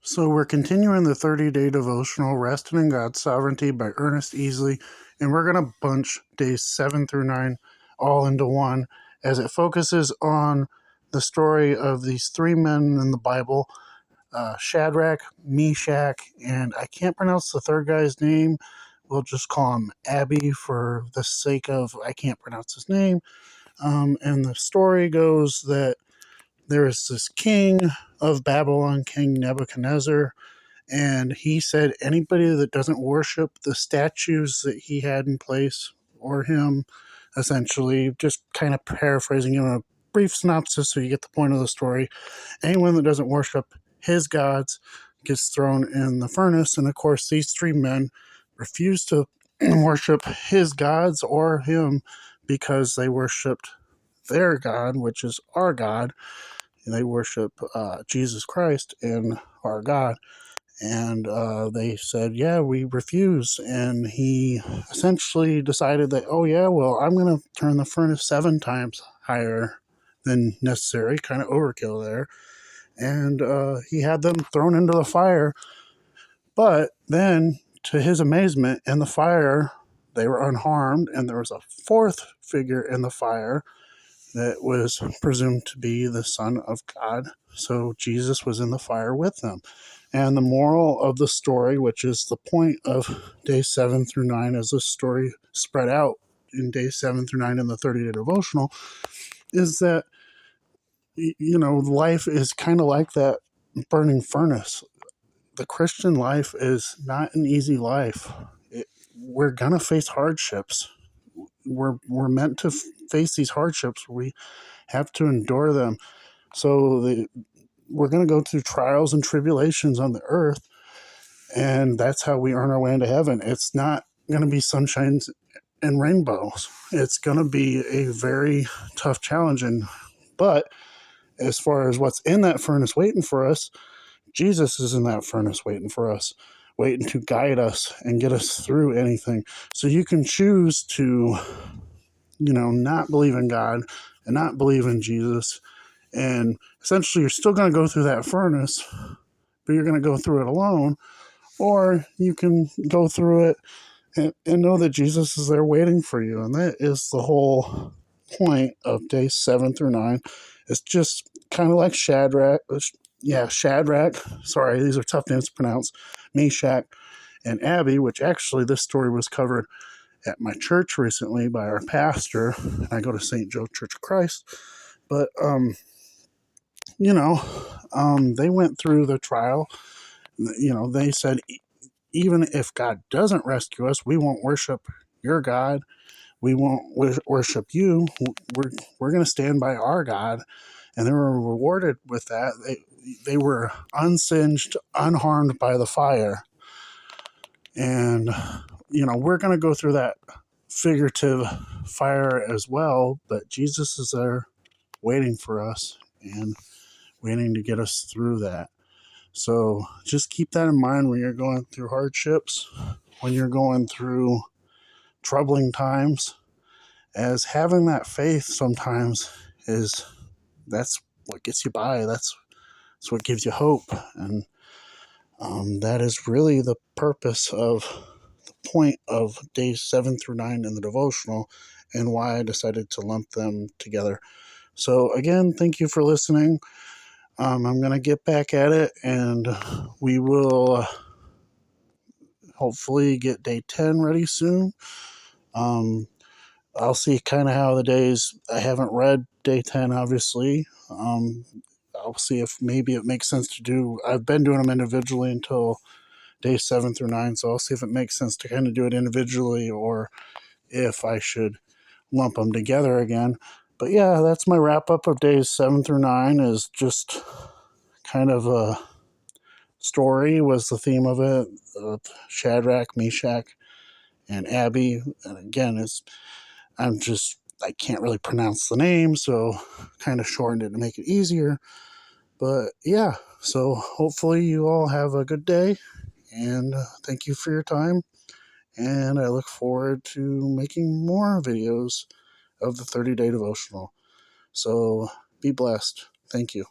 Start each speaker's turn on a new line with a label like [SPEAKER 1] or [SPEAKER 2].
[SPEAKER 1] So we're continuing the 30-day devotional, Resting in God's Sovereignty by Ernest Easley, and we're going to bunch days 7 through 9 all into one as it focuses on the story of these three men in the Bible, Shadrach, Meshach, and I can't pronounce the third guy's name. We'll just call him Abby for the sake of I can't pronounce his name. And the story goes that there is this king of Babylon, King Nebuchadnezzar, and he said anybody that doesn't worship the statues that he had in place or him, essentially, just kind of paraphrasing in a brief synopsis so you get the point of the story, anyone that doesn't worship his gods gets thrown in the furnace. And of course, these three men refused to worship his gods or him because they worshiped their God, which is our God. They worship Jesus Christ and our God. And they said, yeah, we refuse. And he essentially decided that, oh, yeah, well, I'm going to turn the furnace 7 times higher than necessary, kind of overkill there. And he had them thrown into the fire. But then, to his amazement, in the fire, they were unharmed. And there was a fourth figure in the fire that was presumed to be the Son of God. So Jesus was in the fire with them. And the moral of the story, which is the point of days 7 through 9, as this story spread out in days 7 through 9 in the 30-day devotional, is that, life is kind of like that burning furnace. The Christian life is not an easy life. We're going to face hardships. We're meant to face these hardships. We have to endure them. So we're going to go through trials and tribulations on the earth, and that's how we earn our way into heaven. It's not going to be sunshines and rainbows. It's going to be a very tough challenge. But as far as what's in that furnace waiting for us, Jesus is in that furnace waiting for us, waiting to guide us and get us through anything. So you can choose to, not believe in God and not believe in Jesus. And essentially, you're still going to go through that furnace, but you're going to go through it alone. Or you can go through it and know that Jesus is there waiting for you. And that is the whole point of days 7 through 9. It's just kind of like Shadrach. Sorry, these are tough names to pronounce. Meshach and Abby, which actually this story was covered at my church recently by our pastor. I go to St. Joe Church of Christ. But, they went through the trial. They said, even if God doesn't rescue us, we won't worship your God. We won't worship you. We're going to stand by our God. And they were rewarded with that. They were unsinged, unharmed by the fire. And, we're going to go through that figurative fire as well. But Jesus is there waiting for us and waiting to get us through that. So just keep that in mind when you're going through hardships, when you're going through troubling times, as having that faith sometimes that's what gets you by. That's what gives you hope. And that is really the purpose of the point of days 7 through 9 in the devotional and why I decided to lump them together. So again, thank you for listening. I'm going to get back at it, and we will hopefully get day 10 ready soon. I'll see kind of how the days, I haven't read day 10, obviously. I'll see if maybe it makes sense to do, I've been doing them individually until day 7 through 9, so I'll see if it makes sense to kind of do it individually or if I should lump them together again. But yeah, that's my wrap up of days 7 through 9, is just kind of a story was the theme of it. Shadrach, Meshach, and Abby. And again, I can't really pronounce the name, so kind of shortened it to make it easier. But yeah, so hopefully you all have a good day, and thank you for your time. And I look forward to making more videos of the 30-day devotional. So be blessed. Thank you.